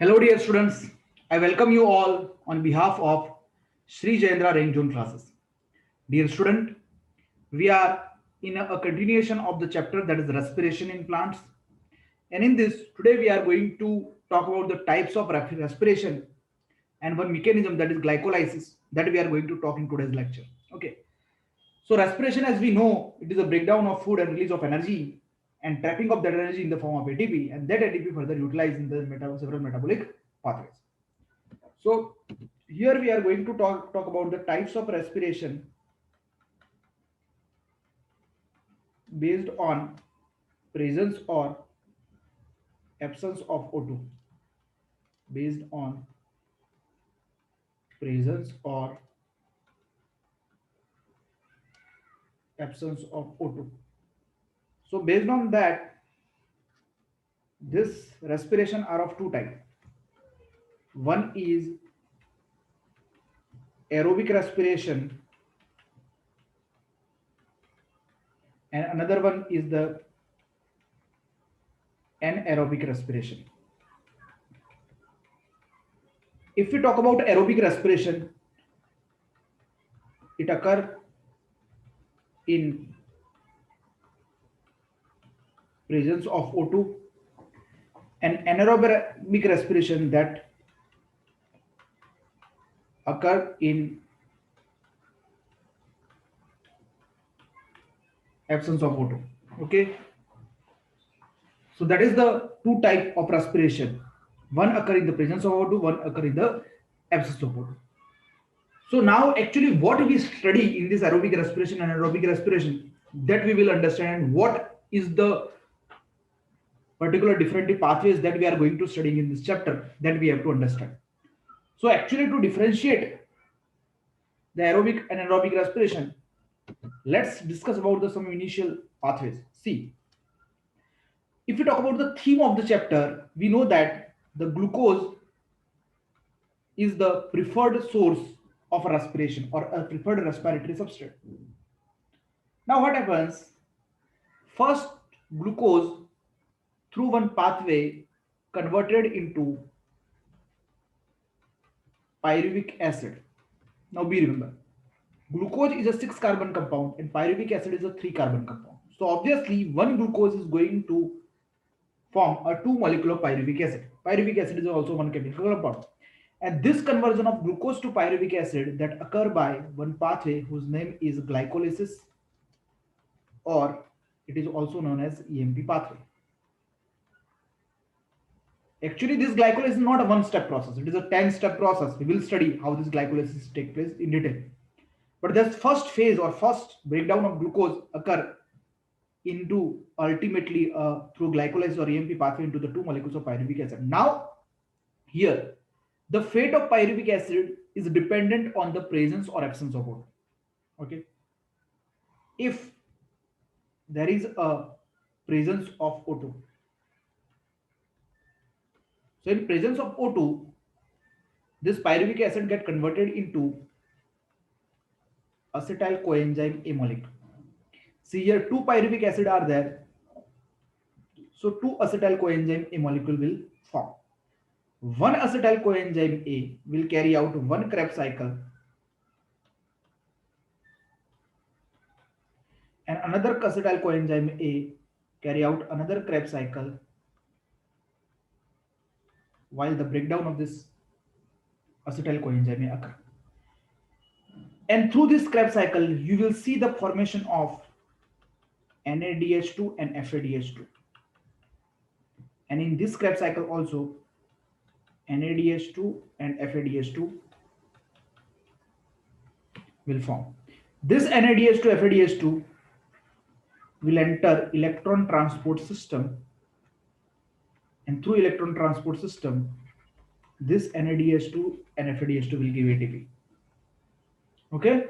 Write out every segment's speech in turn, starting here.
Hello, dear students. I welcome you all on behalf of Sri Jayendra Rank Zone classes. Dear student, we are in a continuation of the chapter that is respiration in plants. And in this, today we are going to talk about the types of respiration and one mechanism that is glycolysis that we are going to talk in today's lecture. Okay. So respiration, as we know, it is a breakdown of food and release of energy and trapping of that energy in the form of ATP, and that ATP further utilized in the several metabolic pathways. So here we are going to talk about the types of respiration based on presence or absence of O2. Based on presence or absence of O2. So based on that, this respiration are of two types. One is aerobic respiration and another one is the anaerobic respiration. If we talk about aerobic respiration, it occurs in presence of O2, and anaerobic respiration that occur in absence of O2. Okay, so that is the two type of respiration. One occur in the presence of O2, one occur in the absence of O2. So now actually what we study in this aerobic respiration and anaerobic respiration, that we will understand what is the particular different pathways that we are going to study in this chapter, that we have to understand. So actually to differentiate the aerobic and anaerobic respiration, let's discuss about the some initial pathways. See, if we talk about the theme of the chapter, we know that the glucose is the preferred source of respiration or a preferred respiratory substrate. Now what happens? First, glucose through one pathway converted into pyruvic acid. Now be remember, glucose is a 6 carbon compound and pyruvic acid is a 3 carbon compound. So obviously one glucose is going to form a 2 molecular pyruvic acid. Pyruvic acid is also one chemical compound. And this conversion of glucose to pyruvic acid that occur by one pathway whose name is glycolysis, or it is also known as EMP pathway. Actually, this glycolysis is not a one-step process. It is a 10-step process. We will study how this glycolysis takes place in detail. But this first phase or first breakdown of glucose occur into ultimately through glycolysis or EMP pathway into the 2 molecules of pyruvic acid. Now, here, the fate of pyruvic acid is dependent on the presence or absence of O2. Okay. If there is a presence of O2, so in presence of O2, this pyruvic acid get converted into acetyl coenzyme A molecule. See here, 2 pyruvic acid are there. So 2 acetyl coenzyme A molecule will form. One acetyl coenzyme A will carry out one Krebs cycle and another acetyl coenzyme A carry out another Krebs cycle, while the breakdown of this acetyl coenzyme A occur. And through this Krebs cycle, you will see the formation of NADH2 and FADH2. And in this Krebs cycle also, NADH2 and FADH2 will form. This NADH2 FADH2 will enter electron transport system, and through electron transport system, this NADH2 and FADH2 will give ATP. Okay,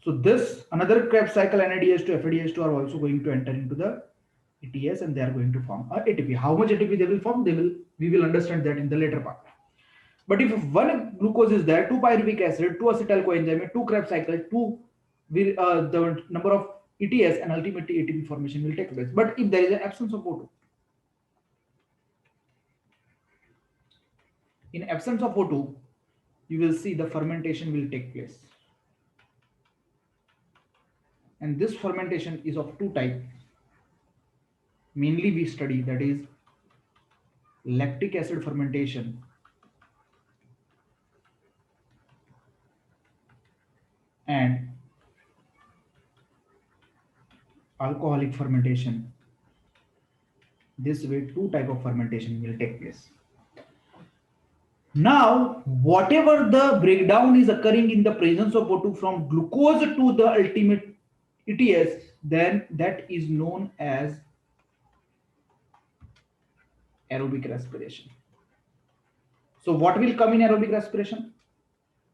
so this another Krebs cycle NADH2 FADH2 are also going to enter into the ETS and they are going to form a ATP. How much ATP they will form, we will understand that in the later part. But if one glucose is there, 2 pyruvic acid, 2 acetyl coenzyme, 2 Krebs cycle, 2 will the number of ETS and ultimately ATP formation will take place. But if there is an absence of O2, In absence of O2, you will see the fermentation will take place. And this fermentation is of two types. Mainly we study, that is lactic acid fermentation and alcoholic fermentation. This way two type of fermentation will take place. Now, whatever the breakdown is occurring in the presence of O2 from glucose to the ultimate ETS, then that is known as aerobic respiration. So what will come in aerobic respiration?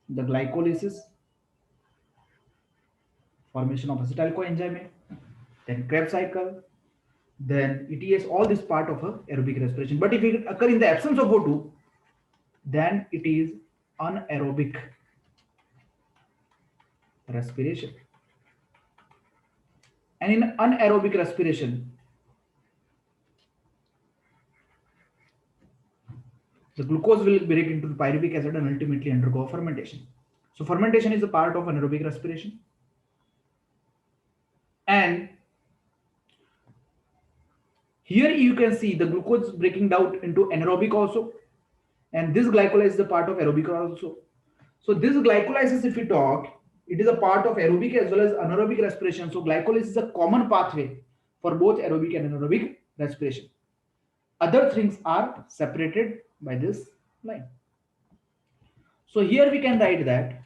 The glycolysis, formation of acetyl coenzyme, then Krebs cycle, then ETS, all this part of a aerobic respiration. But if it occur in the absence of O2, then it is anaerobic respiration. And in anaerobic respiration, the glucose will break into the pyruvic acid and ultimately undergo fermentation. So fermentation is a part of anaerobic respiration. And here you can see the glucose breaking down into anaerobic also. And this glycolysis is a part of aerobic also. So this glycolysis, if we talk, it is a part of aerobic as well as anaerobic respiration. So glycolysis is a common pathway for both aerobic and anaerobic respiration. Other things are separated by this line. So here we can write that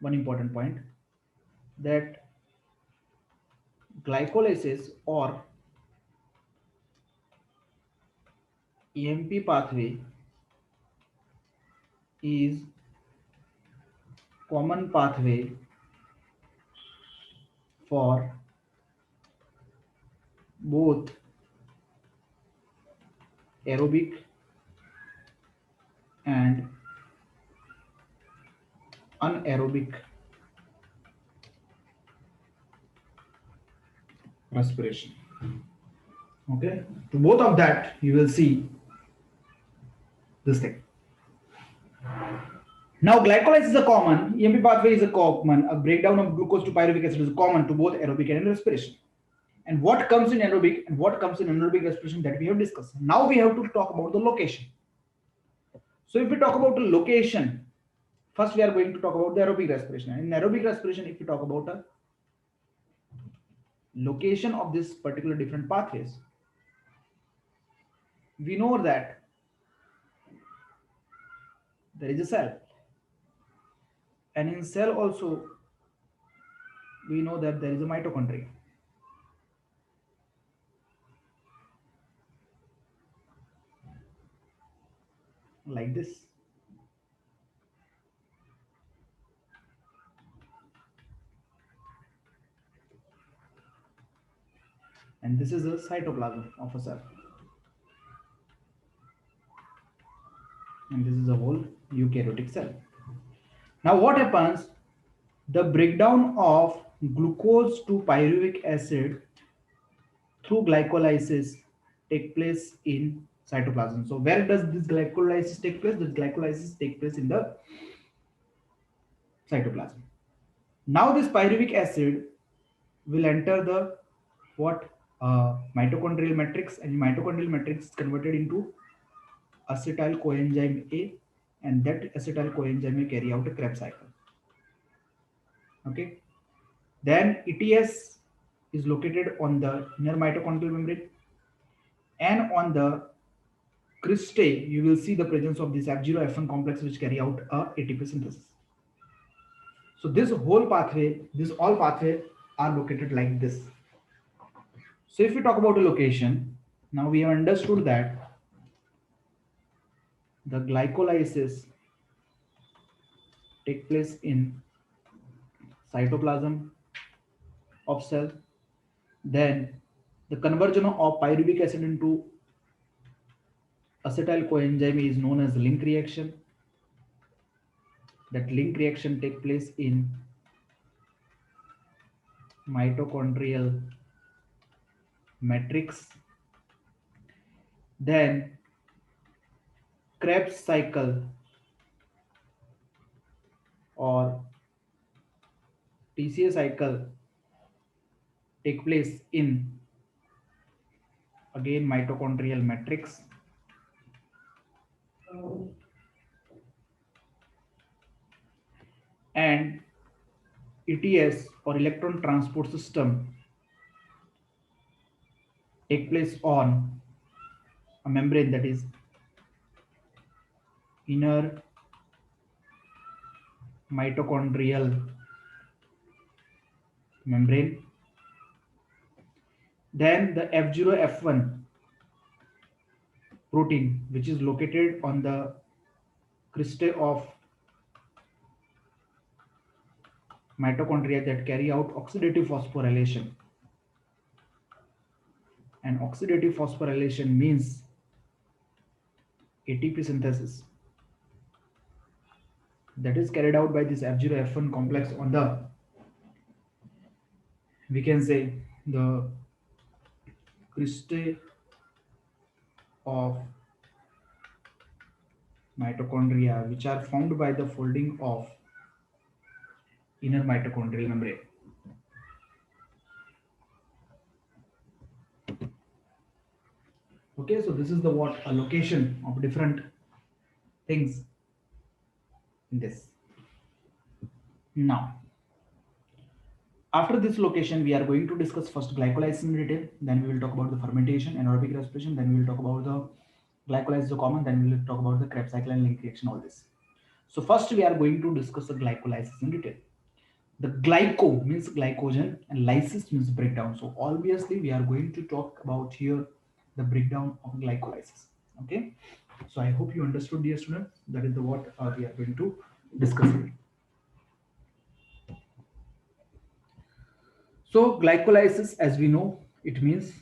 one important point, that glycolysis or EMP pathway is common pathway for both aerobic and anaerobic respiration. Okay, to both of that you will see this thing. Now glycolysis is a common, EMP pathway is a common, a breakdown of glucose to pyruvic acid is common to both aerobic and respiration. And what comes in aerobic and what comes in anaerobic respiration, that we have discussed. Now we have to talk about the location. So if we talk about the location, first we are going to talk about the aerobic respiration. And in aerobic respiration, if we talk about a location of this particular different pathways, we know that there is a cell, and in cell also we know that there is a mitochondria, like this. And this is a cytoplasm of a cell, and this is a whole eukaryotic cell. Now what happens? The breakdown of glucose to pyruvic acid through glycolysis take place in cytoplasm. So where does this glycolysis take place? This glycolysis take place in the cytoplasm. Now this pyruvic acid will enter the what mitochondrial matrix, and mitochondrial matrix is converted into acetyl coenzyme A, and that acetyl coenzyme A carry out a Krebs cycle. Okay, then ETS is located on the inner mitochondrial membrane, and on the cristae you will see the presence of this F0 F1 complex which carry out a ATP synthesis. So this whole pathway, this all pathway are located like this. So if we talk about a location, now we have understood that the glycolysis take place in cytoplasm of cell. Then the conversion of pyruvic acid into acetyl coenzyme is known as link reaction. That link reaction take place in mitochondrial matrix. Then Krebs cycle or TCA cycle take place in again mitochondrial matrix, and ETS or electron transport system take place on a membrane, that is inner mitochondrial membrane. Then the F0F1 protein, which is located on the cristae of mitochondria that carry out oxidative phosphorylation. And oxidative phosphorylation means ATP synthesis that is carried out by this F0F1 complex on the, we can say, the cristae of mitochondria, which are formed by the folding of inner mitochondrial membrane. Okay, so this is the what a location of different things in this. Now, after this location, we are going to discuss first glycolysis in detail. Then we will talk about the fermentation, anaerobic respiration. Then we will talk about the glycolysis of common. Then we will talk about the Krebs cycle and link reaction. All this. So first, we are going to discuss the glycolysis in detail. The glyco means glycogen and lysis means breakdown. So obviously, we are going to talk about here the breakdown of glycolysis. Okay. So I hope you understood, dear students. That is the what we are going to discuss here. So glycolysis, as we know, it means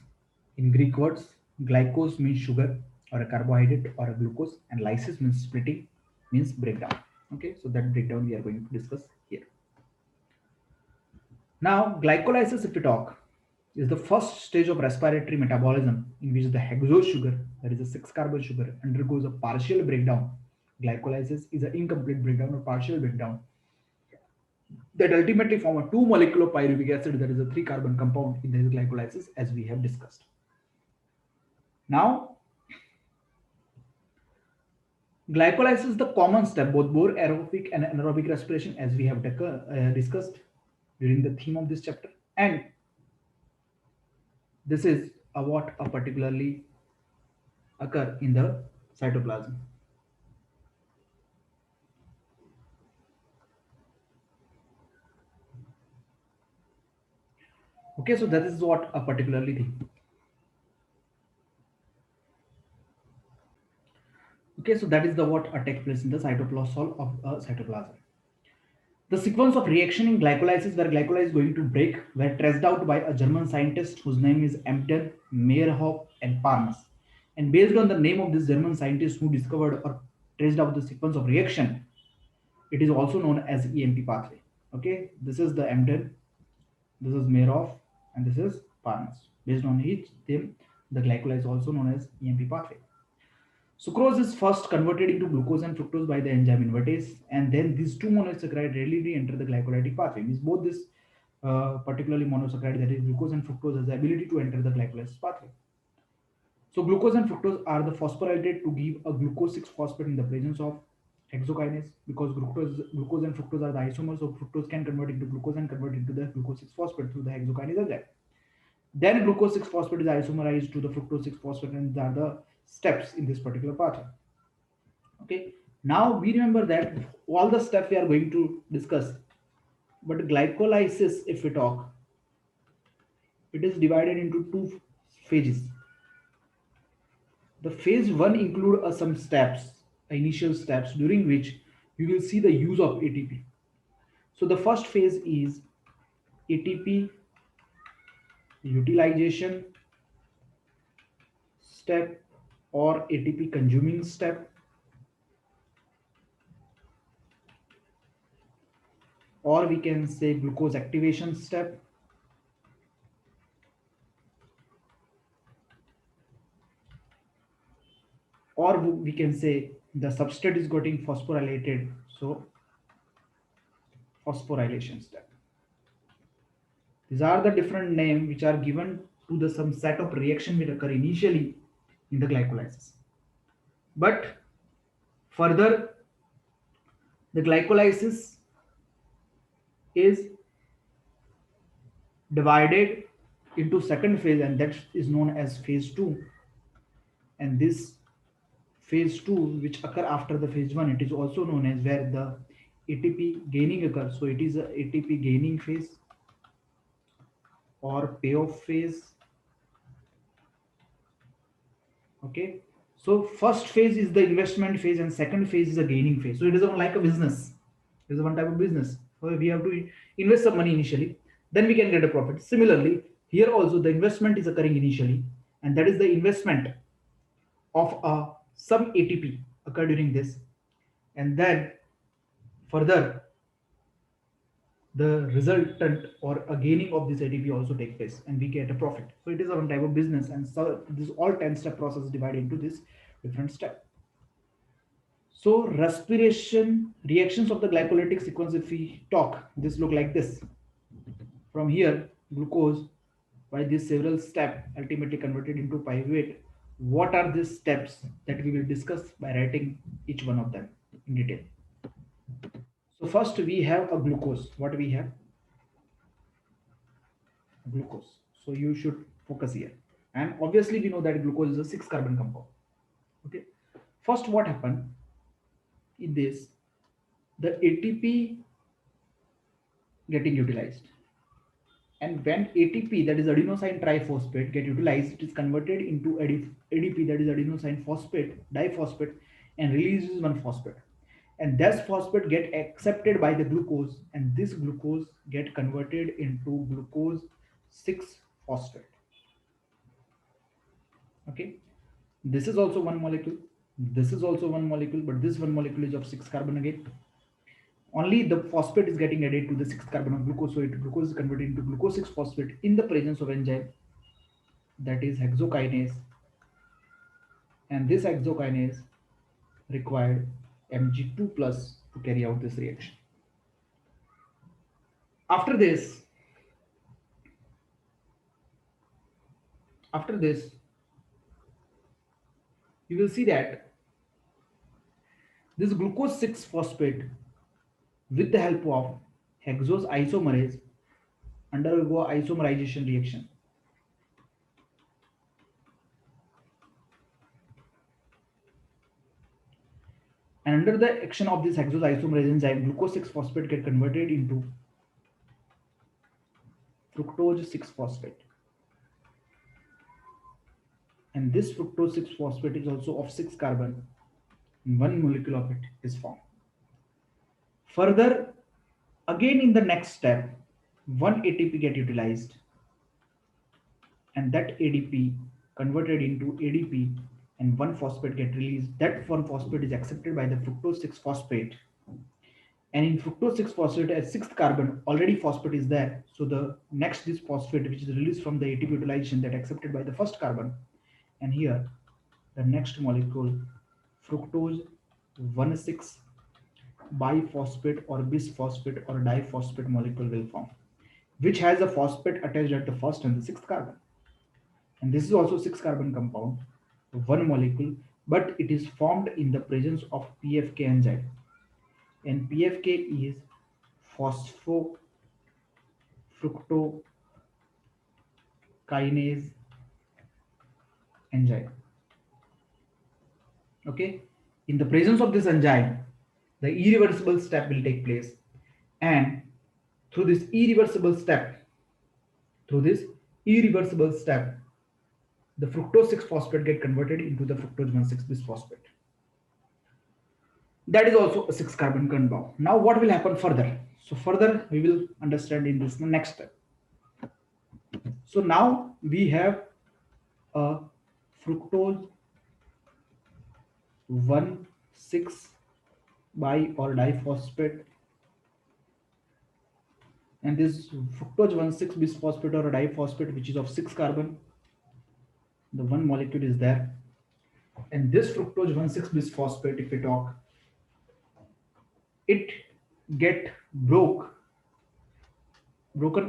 in Greek words, glycose means sugar or a carbohydrate or a glucose, and lysis means splitting, means breakdown. Okay, so that breakdown we are going to discuss here. Now, glycolysis, if we talk, is the first stage of respiratory metabolism in which the hexose sugar, that is a 6-carbon sugar, undergoes a partial breakdown. Glycolysis is an incomplete breakdown or partial breakdown that ultimately form a 2 molecular pyruvic acid, that is a 3-carbon compound in the glycolysis, as we have discussed. Now, glycolysis is the common step, both aerobic and anaerobic respiration, as we have discussed during the theme of this chapter. And this is what particularly occur in the cytoplasm. Okay, so that is what a particularly thing. Okay, so that is the what takes place in the cytoplasm of a cytoplasm. The sequence of reaction in glycolysis where glycolysis is going to break were traced out by a German scientist whose name is Emden, Meyerhoff, and Parnas. And based on the name of this German scientist who discovered or traced out the sequence of reaction, it is also known as EMP pathway. Okay, this is the Emden, this is Meyerhoff, and this is Parnas. Based on each them, the glycolysis is also known as EMP pathway. Sucrose is first converted into glucose and fructose by the enzyme invertase, and then these two monosaccharide readily enter the glycolytic pathway. Means both this particularly monosaccharide, that is glucose and fructose, has the ability to enter the glycolysis pathway. So glucose and fructose are the phosphorylate to give a glucose 6-phosphate in the presence of hexokinase, because glucose and fructose are the isomers, so fructose can convert into glucose and convert into the glucose 6-phosphate through the hexokinase enzyme. Then glucose 6-phosphate is isomerized to the fructose 6-phosphate, and these are the steps in this particular pathway. Okay, now we remember that all the steps we are going to discuss, but glycolysis, if we talk, it is divided into 2 phases. The phase 1 include some steps, initial steps, during which you will see the use of ATP. So the first phase is ATP utilization step or ATP consuming step, or we can say glucose activation step, or we can say the substrate is getting phosphorylated, so phosphorylation step. These are the different names which are given to the some set of reaction which occur initially in the glycolysis. But further, the glycolysis is divided into second phase, and that is known as phase 2. And this phase 2 which occur after the phase 1, it is also known as where the ATP gaining occurs. So it is a ATP gaining phase or payoff phase. Okay, so first phase is the investment phase and second phase is a gaining phase. So it is like a business. It is one type of business. So we have to invest some money initially, then we can get a profit. Similarly, here also the investment is occurring initially, and that is the investment of some ATP occur during this, and then further the resultant or a gaining of this ATP also take place and we get a profit. So it is one type of business, and so this all 10 step process divided into this different step. So respiration reactions of the glycolytic sequence, if we talk, this look like this. From here, glucose by these several steps ultimately converted into pyruvate. What are these steps that we will discuss by writing each one of them in detail. So first we have a glucose. What we have? Glucose. So you should focus here. And obviously we know that glucose is a 6 carbon compound. Okay. First what happened in this? The ATP getting utilized. And when ATP, that is adenosine triphosphate, get utilized, it is converted into ADP, that is adenosine phosphate, diphosphate, and releases one phosphate. And this phosphate get accepted by the glucose, and this glucose get converted into glucose 6 phosphate. Okay, this is also one molecule, this is also one molecule, but this one molecule is of 6 carbon again. Only the phosphate is getting added to the 6th carbon of glucose, so glucose is converted into glucose 6 phosphate in the presence of enzyme, that is hexokinase, and this hexokinase required Mg2 plus to carry out this reaction. After this, you will see that this glucose 6 phosphate with the help of hexose isomerase undergo isomerization reaction. And under the action of this hexose isomerase enzyme, glucose 6 phosphate get converted into fructose 6 phosphate. And this fructose 6 phosphate is also of 6 carbon, and one molecule of it is formed. Further, again in the next step, one ATP get utilized, and that ADP converted into ADP, and one phosphate get released. That one phosphate is accepted by the fructose 6 phosphate, and in fructose 6 phosphate as 6th carbon already phosphate is there, so the next this phosphate which is released from the ATP utilization that accepted by the first carbon, and here the next molecule fructose 1,6 biphosphate or bisphosphate or diphosphate molecule will form, which has a phosphate attached at the first and the 6th carbon. And this is also 6 carbon compound, one molecule, but it is formed in the presence of PFK enzyme, and PFK is phosphofructokinase enzyme. Okay, in the presence of this enzyme, the irreversible step will take place, and through this irreversible step, the fructose 6 phosphate get converted into the fructose 1,6 bisphosphate. That is also a 6 carbon compound. Now what will happen further? So further we will understand in this next step. So now we have a fructose 1,6 bi or diphosphate, and this fructose 1,6 bisphosphate or diphosphate which is of 6 carbon, the one molecule is there, And this fructose 1,6 bisphosphate, if we talk, it get broken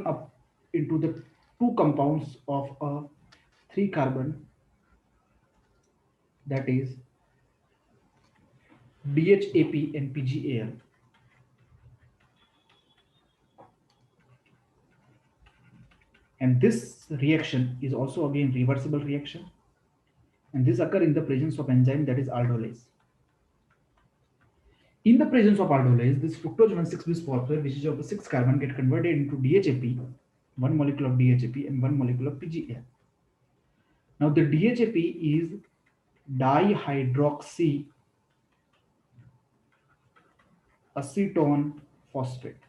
up into the two compounds of a three carbon, that is DHAP and PGAL. And this reaction is also again reversible reaction, and this occur in the presence of enzyme, that is aldolase. In the presence of aldolase, this fructose 1,6 bisphosphate, which is of a 6 carbon, get converted into DHAP, one molecule of DHAP and one molecule of PGAL. Now the DHAP is dihydroxy acetone phosphate,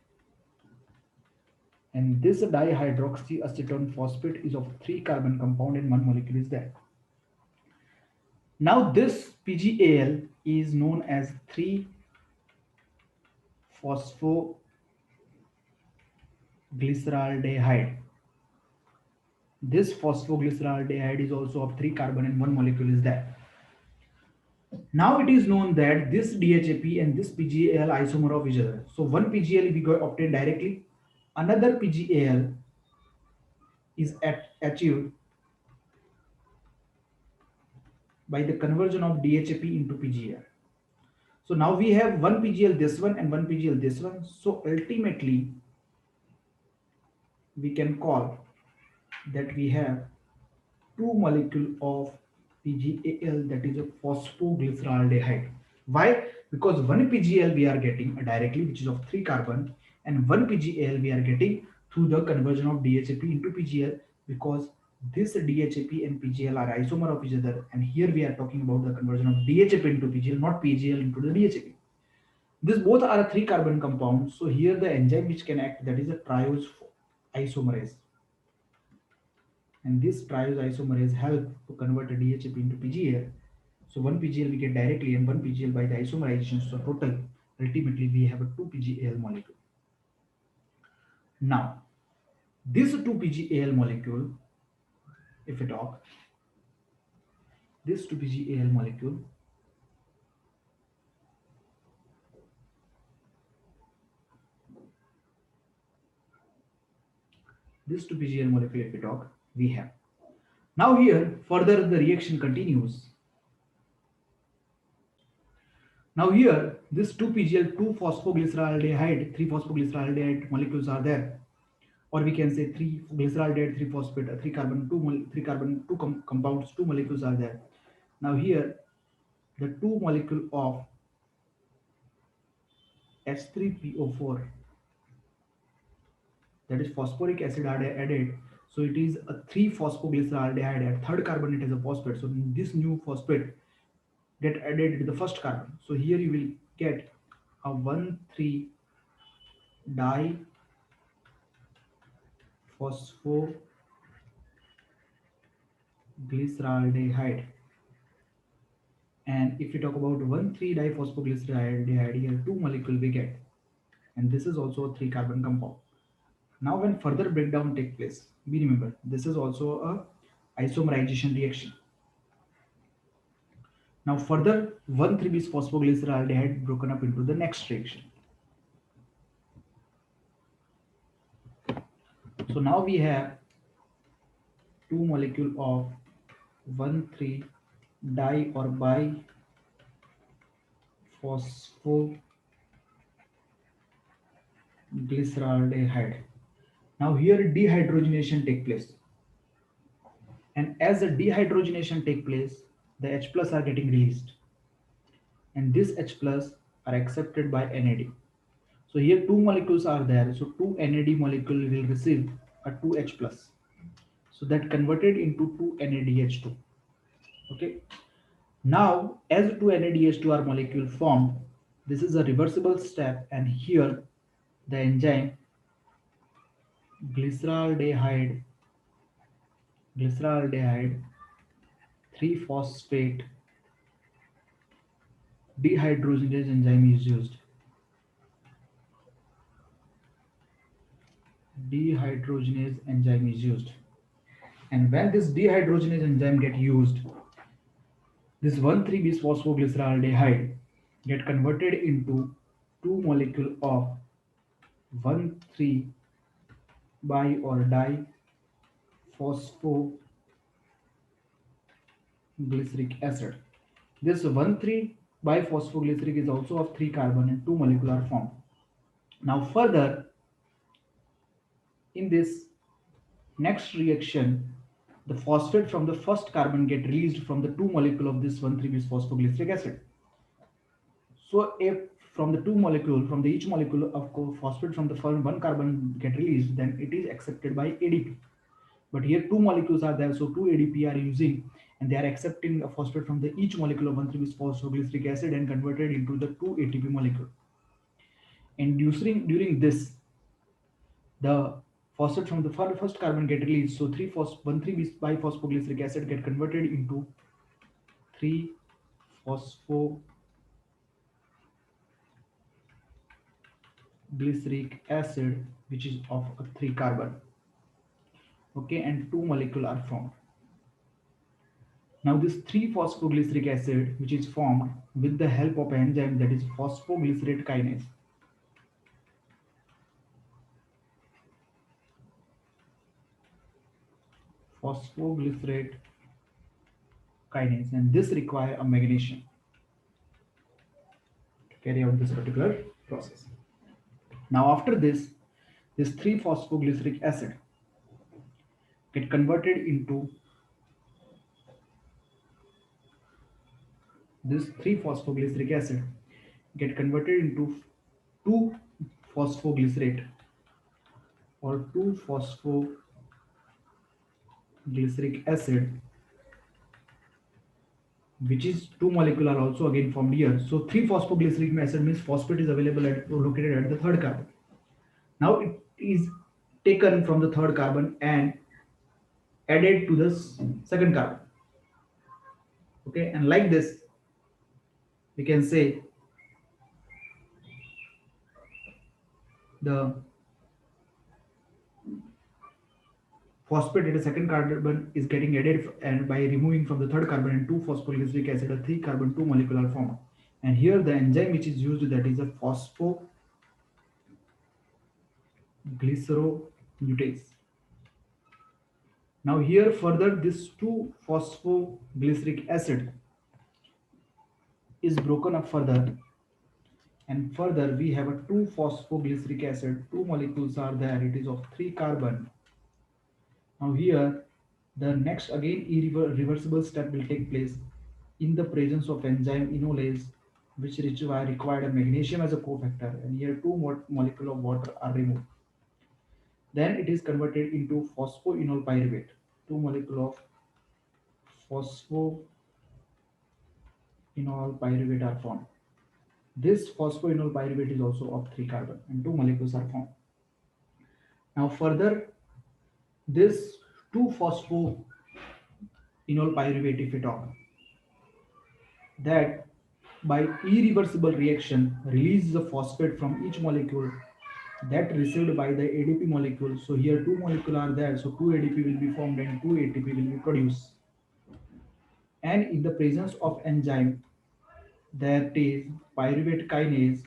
and this dihydroxy acetone phosphate is of 3 carbon compound and one molecule is there. Now this PGAL is known as 3 phosphoglyceraldehyde. This phosphoglyceraldehyde is also of 3 carbon and one molecule is there. Now it is known that this DHAP and this PGAL isomer of each other. So one PGAL we got obtained directly, another PGAL is achieved by the conversion of DHAP into PGAL. So now we have one PGL this one and one PGL this one. So ultimately we can call that we have two molecule of PGAL, that is a phosphoglyceraldehyde. Why? Because one PGL we are getting directly, which is of 3 carbon, and one PGAL we are getting through the conversion of DHAP into PGL, because this DHAP and PGL are isomer of each other, and here we are talking about the conversion of DHAP into PGL, not PGL into the DHAP. These both are a 3 carbon compound, so here the enzyme which can act, that is a triose isomerase, and this triose isomerase help to convert a DHAP into PGL. So one PGL we get directly and one PGL by the isomerization. So total, ultimately we have a 2 PGAL molecule. Now, this 2 PGAL molecule, if we talk, this 2 PGAL molecule, this 2 PGAL molecule, if we talk, we have. Now here, further the reaction continues. Now here, this 2 PGL, 2 phosphoglyceraldehyde, 3 phosphoglyceraldehyde molecules are there, or we can say 3 glyceraldehyde, 3 phosphate, 3 carbon, 3 carbon, 2 compounds, 2 molecules are there. Now here, the 2 molecule of H3PO4, that is phosphoric acid, are added. So it is a 3 phosphoglyceraldehyde. At third carbon, it is a phosphate. So this new phosphate get added to the first carbon. So here you will get a 1,3 diphosphogyceraldehyde. And if we talk about 1,3 diphosphogyceraldehyde, here two molecule we get, and this is also a 3 carbon compound. Now when further breakdown take place, we remember this is also a isomerization reaction. Now further 1,3 bis phosphoglyceraldehyde broken up into the next reaction. So now we have two molecule of 1,3 di or bi phosphoglyceraldehyde. Now here dehydrogenation take place, and as the dehydrogenation take place, the H plus are getting released, and this H plus are accepted by NAD. So here two molecules are there, so two NAD molecule will receive a 2H plus, so that converted into 2 NADH2. Okay, now as 2 NADH2 are molecule formed, this is a reversible step, and here the enzyme glyceraldehyde 3 phosphate dehydrogenase enzyme is used. Dehydrogenase enzyme is used, and when this dehydrogenase enzyme get used, This 1,3 phosphoglyceraldehyde get converted into two molecule of 1,3 bi or diphosphoglyceric acid. This 1,3 biphosphoglyceric is also of 3 carbon and 2 molecule are formed. Now further in this next reaction, the phosphate from the first carbon get released from the two molecule of this 1,3 phosphoglyceric acid. So if from the two molecule, from the each molecule of phosphate from the first one carbon get released, then it is accepted by ADP. But here two molecules are there, so two ADP are using, and they are accepting a phosphate from the each molecule of 1,3 phosphoglyceric acid and converted into the two ATP molecule. And during this, the phosphate from the first carbon get released, so 1,3 biphosphoglyceric acid get converted into 3 phosphoglyceric acid, which is of a 3 carbon. Okay, and two molecule are formed. Now this 3 phosphoglyceric acid, which is formed with the help of an enzyme, that is phosphoglycerate kinase. Phosphoglycerate kinase, and this require a magnesium to carry out this particular process. Now after this 3 phosphoglyceric acid get converted into this 3 phosphoglyceric acid get converted into 2 phosphoglycerate or 2 phosphoglyceric acid, which is two molecule are also again formed here. So 3 phosphoglyceric acid means phosphate is available at located at the third carbon. Now it is taken from the third carbon and added to the second carbon. Okay, and like this we can say the phosphate at a second carbon is getting added, and by removing from the third carbon and 2 phosphoglyceric acid, a 3 carbon 2 molecule are formed. And here the enzyme which is used, that is a phosphoglyceromutase. Now here further this 2 phosphoglyceric acid is broken up further, and further we have a 2 phosphoglyceric acid, two molecules are there, it is of 3 carbon. Now here the next again irreversible step will take place in the presence of enzyme enolase, which required a magnesium as a cofactor, and here two molecule of water are removed. Then it is converted into phosphoenol pyruvate. Two molecule of phosphoenol pyruvate are formed. This phosphoenol pyruvate is also of 3 carbon and two molecules are formed. Now further this 2 phosphoenol pyruvate, if we talk, that by irreversible reaction releases the phosphate from each molecule that received by the ADP molecule. So here two molecule are there, so 2 ADP will be formed and 2 ATP will be produced. And in the presence of enzyme, that is pyruvate kinase,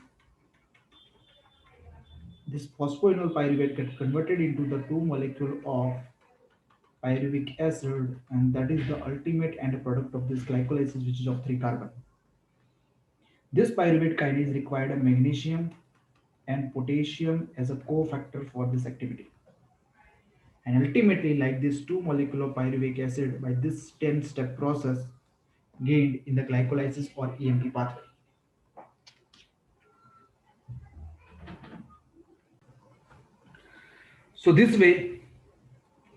this phosphoenol pyruvate gets converted into the 2 molecule of pyruvic acid, and that is the ultimate end product of this glycolysis, which is of 3 carbon. This pyruvate kinase required a magnesium and potassium as a cofactor for this activity. And ultimately, like this 2 molecule of pyruvic acid, by this 10-step process gained in the glycolysis or EMP pathway. So this way,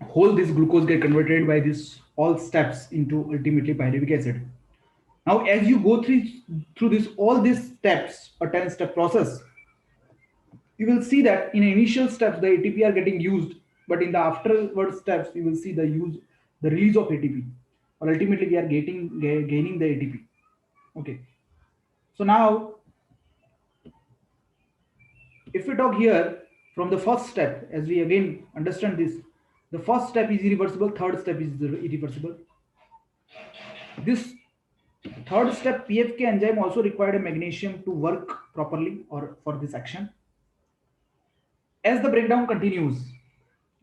whole this glucose get converted by this all steps into ultimately pyruvic acid. Now, as you go through this all these steps, a 10-step process, you will see that in initial steps the ATP are getting used, but in the afterward steps you will see the release of ATP, or ultimately we are gaining the ATP. Okay, so now if we talk here from the first step, as we again understand this, the first step is irreversible, third step is irreversible. This Third step, PFK enzyme also required a magnesium to work properly or for this action. As the breakdown continues,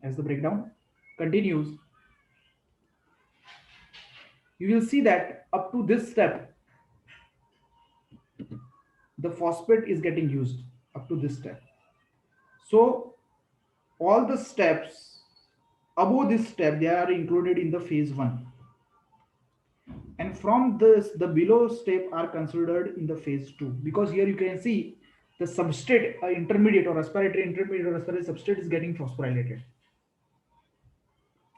as the breakdown continues, you will see that up to this step, the phosphate is getting used up to this step. So all the steps above this step, they are included in the phase 1, and from this the below step are considered in the phase 2, because here you can see the substrate intermediate or respiratory intermediate or respiratory substrate is getting phosphorylated,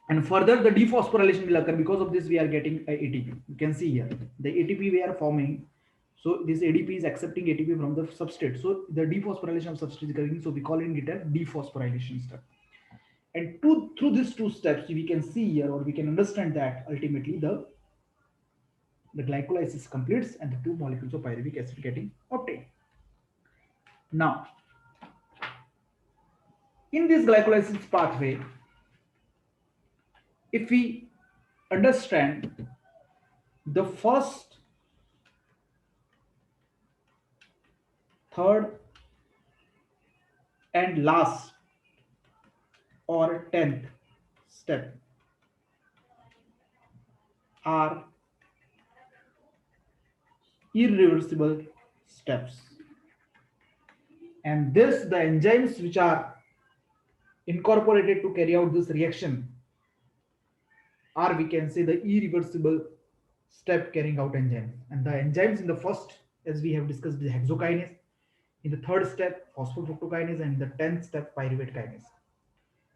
and further the dephosphorylation will occur. Because of this we are getting a ATP. You can see here the ATP we are forming. So this ADP is accepting ATP from the substrate, so the dephosphorylation of substrate is occurring, so we call it a dephosphorylation step. And through these two steps we can see here, or we can understand that ultimately the glycolysis completes and the two molecules of pyruvic acid getting obtained. Now, in this glycolysis pathway, if we understand the first, third, and last or 10th step are irreversible steps, and this the enzymes which are incorporated to carry out this reaction are, we can say, the irreversible step carrying out enzymes. And the enzymes in the first, as we have discussed, the hexokinase, in the third step phosphofructokinase, and the 10th step pyruvate kinase.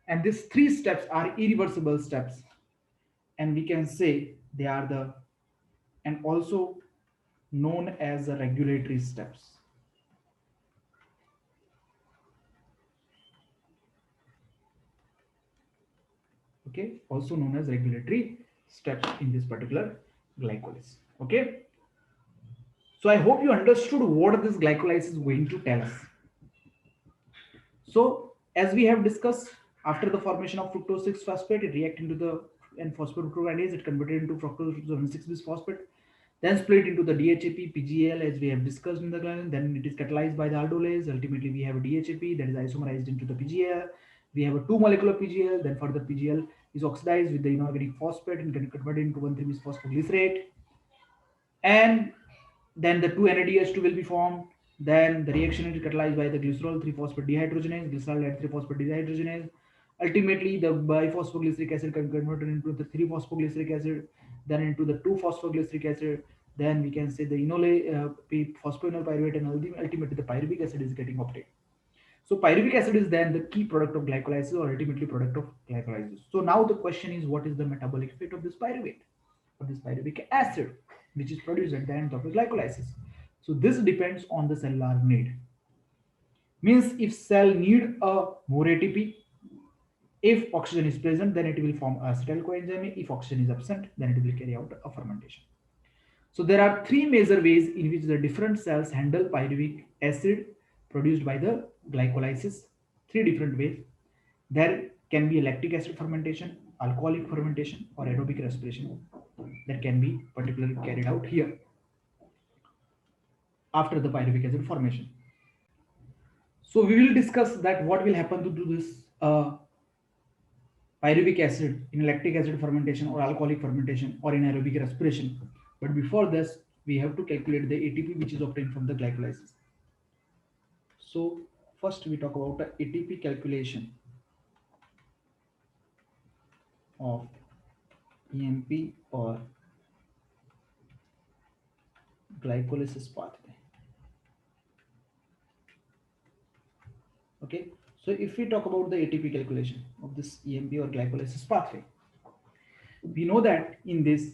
And these three steps are irreversible steps, and we can say they are the, and also known as the regulatory steps. Okay, also known as regulatory steps in this particular glycolysis. Okay, so I hope you understood what this glycolysis is going to tell us. So as we have discussed, after the formation of fructose 6 phosphate, it react into the and phosphorylgluconase, it converted into fructose 6 bisphosphate, then split into the DHAP, PGL, as we have discussed in the gland. Then it is catalyzed by the aldolase. Ultimately, we have a DHAP that is isomerized into the PGL. We have a 2 molecular PGL. Then further PGL is oxidized with the inorganic phosphate and can convert into 1,3-bisphosphoglycerate. And then the 2 NADH2 will be formed. Then the reaction is catalyzed by the glycerol 3-phosphate dehydrogenase, glycerol 3-phosphate dehydrogenase. Ultimately, the biphosphoglyceric acid can convert into the 3-phosphoglyceric acid, then into the 2-phosphoglyceric acid. Then we can say the phosphoenol pyruvate, and ultimately the pyruvic acid is getting obtained. So pyruvic acid is then the key product of glycolysis, or ultimately product of glycolysis. So now the question is, what is the metabolic effect of this pyruvate, or this pyruvic acid, which is produced at the end of the glycolysis? So this depends on the cellular need. Means if cell need a more ATP, if oxygen is present, then it will form acetyl coenzyme. If oxygen is absent, then it will carry out a fermentation. So there are three major ways in which the different cells handle pyruvic acid produced by the glycolysis. Three different ways. There can be a lactic acid fermentation, alcoholic fermentation, or aerobic respiration that can be particularly carried out here after the pyruvic acid formation. So we will discuss that what will happen to do this pyruvic acid in lactic acid fermentation or alcoholic fermentation or in aerobic respiration. But before this, we have to calculate the ATP which is obtained from the glycolysis. So first we talk about the ATP calculation of EMP or glycolysis pathway. Okay, so if we talk about the ATP calculation of this EMP or glycolysis pathway, we know that in this,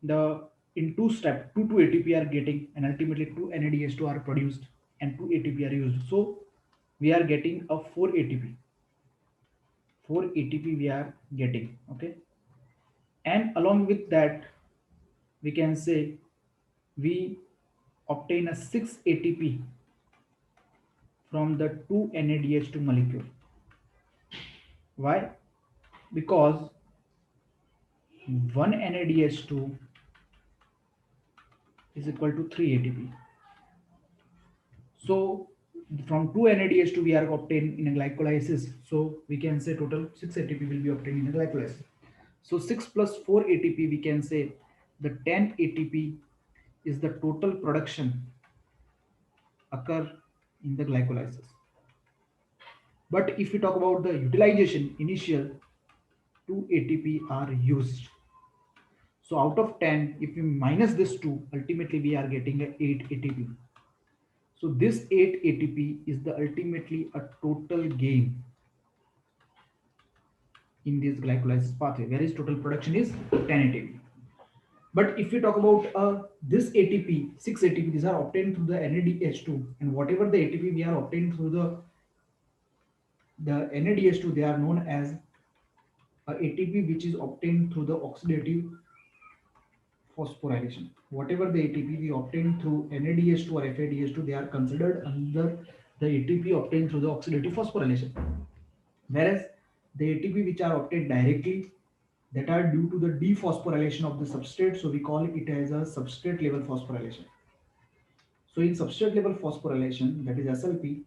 the in two step 2 ATP are getting, and ultimately 2 NADH2 are produced and 2 ATP are used. So we are getting a 4 ATP. 4 ATP we are getting. Okay, and along with that, we can say we obtain a 6 ATP from the 2 NADH2 molecule. Why? Because 1 NADH2 is equal to 3 ATP. So from 2 NADH2 we are obtained in a glycolysis. So we can say total 6 ATP will be obtained in a glycolysis. So 6 plus 4 ATP, we can say the 10 ATP is the total production occur in the glycolysis. But if we talk about the utilization, initial 2 ATP are used. So out of 10, if we minus this 2, ultimately we are getting a 8 ATP. So this 8 ATP is the ultimately a total gain in this glycolysis pathway, whereas total production is 10 ATP. But if we talk about this ATP, 6 ATP, these are obtained through the NADH2, and whatever the ATP we are obtained through the NADH2, they are known as ATP which is obtained through the oxidative phosphorylation. Whatever the ATP we obtain through NADH2 or FADH2, they are considered under the ATP obtained through the oxidative phosphorylation. Whereas the ATP which are obtained directly, that are due to the dephosphorylation of the substrate, so we call it as a substrate level phosphorylation. So in substrate level phosphorylation, that is SLP,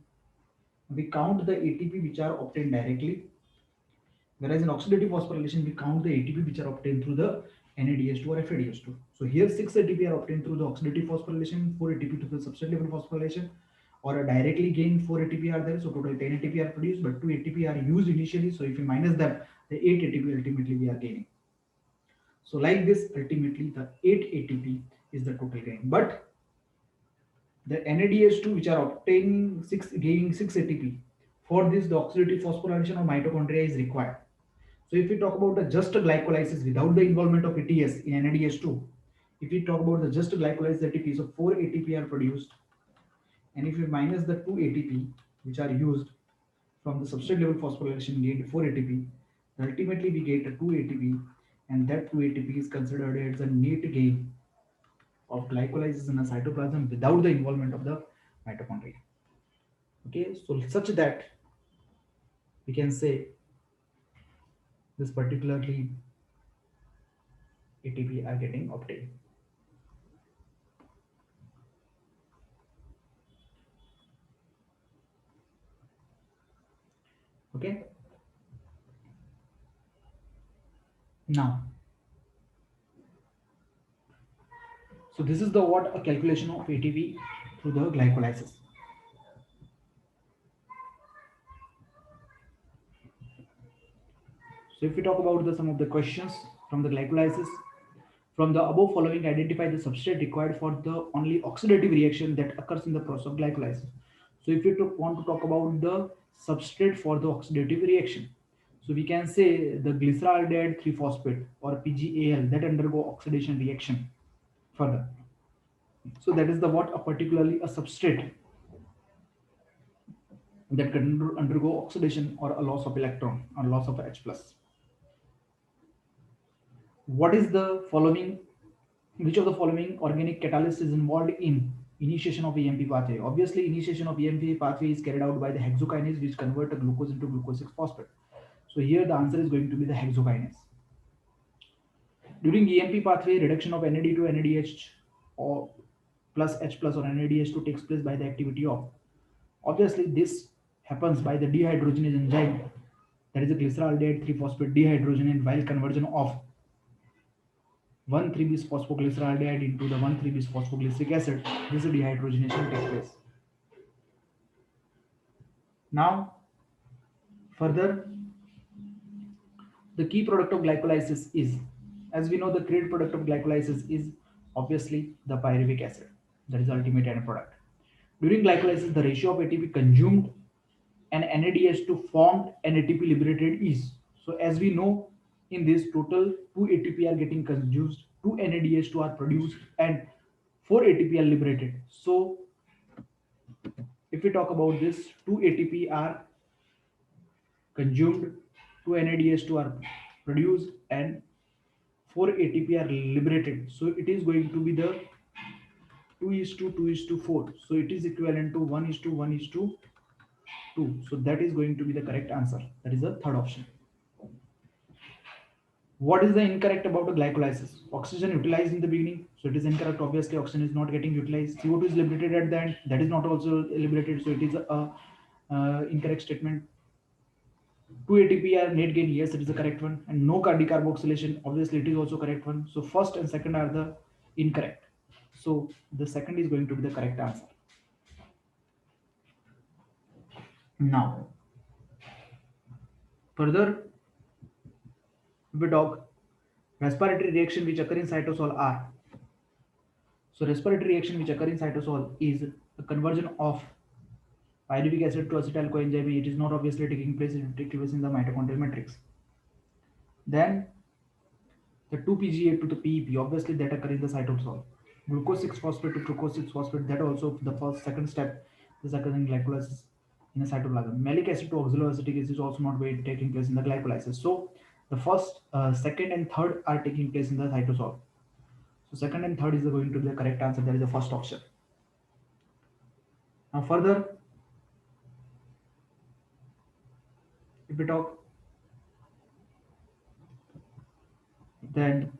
we count the ATP which are obtained directly, whereas in oxidative phosphorylation, we count the ATP which are obtained through the NADH2 or FADH2. So here 6 ATP are obtained through the oxidative phosphorylation, 4 ATP through the substrate level phosphorylation, or a directly gained 4 ATP are there. So total 10 ATP are produced, but 2 ATP are used initially. So if we minus them, the 8 ATP ultimately we are gaining. So like this, ultimately the 8 ATP is the total gain. But the NADH2 which are obtaining gaining 6 ATP, for this the oxidative phosphorylation of mitochondria is required. So if we talk about the just glycolysis without the involvement of ATS in NADH2, if we talk about the just glycolysis ATP, so 4 ATP are produced, and if we minus the 2 ATP which are used from the substrate level phosphorylation gained 4 ATP, ultimately we get a 2 ATP, and that 2 ATP is considered as a net gain of glycolysis in a cytoplasm without the involvement of the mitochondria. Okay, so such that we can say this particularly ATP are getting obtained. Okay, now so this is the what a calculation of ATP through the glycolysis. So if we talk about some of the questions from the glycolysis, from the above following, identify the substrate required for the only oxidative reaction that occurs in the process of glycolysis. So if you want to talk about the substrate for the oxidative reaction, so we can say the glyceraldehyde 3-phosphate or PGAL that undergo oxidation reaction further. So that is the what a particularly a substrate that can undergo oxidation or a loss of electron or loss of H plus. What is the following? Which of the following organic catalyst is involved in initiation of EMP pathway? Obviously, initiation of EMP pathway is carried out by the hexokinase, which convert a glucose into glucose 6-phosphate. So here the answer is going to be the hexokinase. During EMP pathway, reduction of NAD to NADH or plus H plus or NADH2 takes place by the activity of. Obviously, this happens by the dehydrogenase enzyme, that is a glyceraldehyde 3-phosphate dehydrogenase, while conversion of 1,3-bis phosphoglyceraldehyde into the 1,3-bis phosphoglyceric acid, this dehydrogenation takes place. Now, further, the key product of glycolysis is, as we know, the great product of glycolysis is obviously the pyruvic acid. That is the ultimate end product. During glycolysis, the ratio of ATP consumed and NADH2 formed and ATP liberated is. So as we know, in this total 2 ATP are getting consumed, 2 NADH2 are produced, and 4 ATP are liberated. So if we talk about this, 2 ATP are consumed, 2 NADH2 are produced, and 4 ATP are liberated. So it is going to be the 2 is to 2 is to 4. So it is equivalent to 1 is to 1 is to 2. So that is going to be the correct answer. That is the third option. What is the incorrect about the glycolysis? Oxygen utilized in the beginning, so it is incorrect. Obviously, oxygen is not getting utilized. CO2 is liberated at the end, that is not also liberated, so it is a incorrect statement. 2 ATP are net gain, yes, it is the correct one. And no decarboxylation, obviously, it is also correct one. So first and second are the incorrect. So the second is going to be the correct answer. Now, further, we talk respiratory reaction which occur in cytosol are. So respiratory reaction which occur in cytosol is a conversion of pyruvic acid to acetyl coenzyme. It is not obviously taking place, it takes place in the mitochondrial matrix. Then the 2-PGA to the PEP, obviously that occur in the cytosol. Glucose 6-phosphate to fructose 6-phosphate, that also the first second step is occurring glycolysis in the cytoplasm. Malic acid to oxaloacetic acid is also not very taking place in the glycolysis. So the first, second and third are taking place in the cytosol. So second and third is going to be the correct answer. That is the first option. Now further, if we talk, then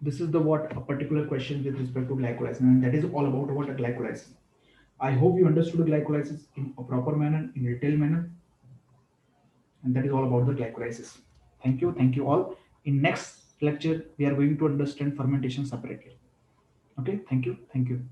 this is the what a particular question with respect to glycolysis, and that is all about what a glycolysis. I hope you understood glycolysis in a proper manner, in a detailed manner, and that is all about the glycolysis. Thank you all. In next lecture, we are going to understand fermentation separately. Okay, thank you, thank you.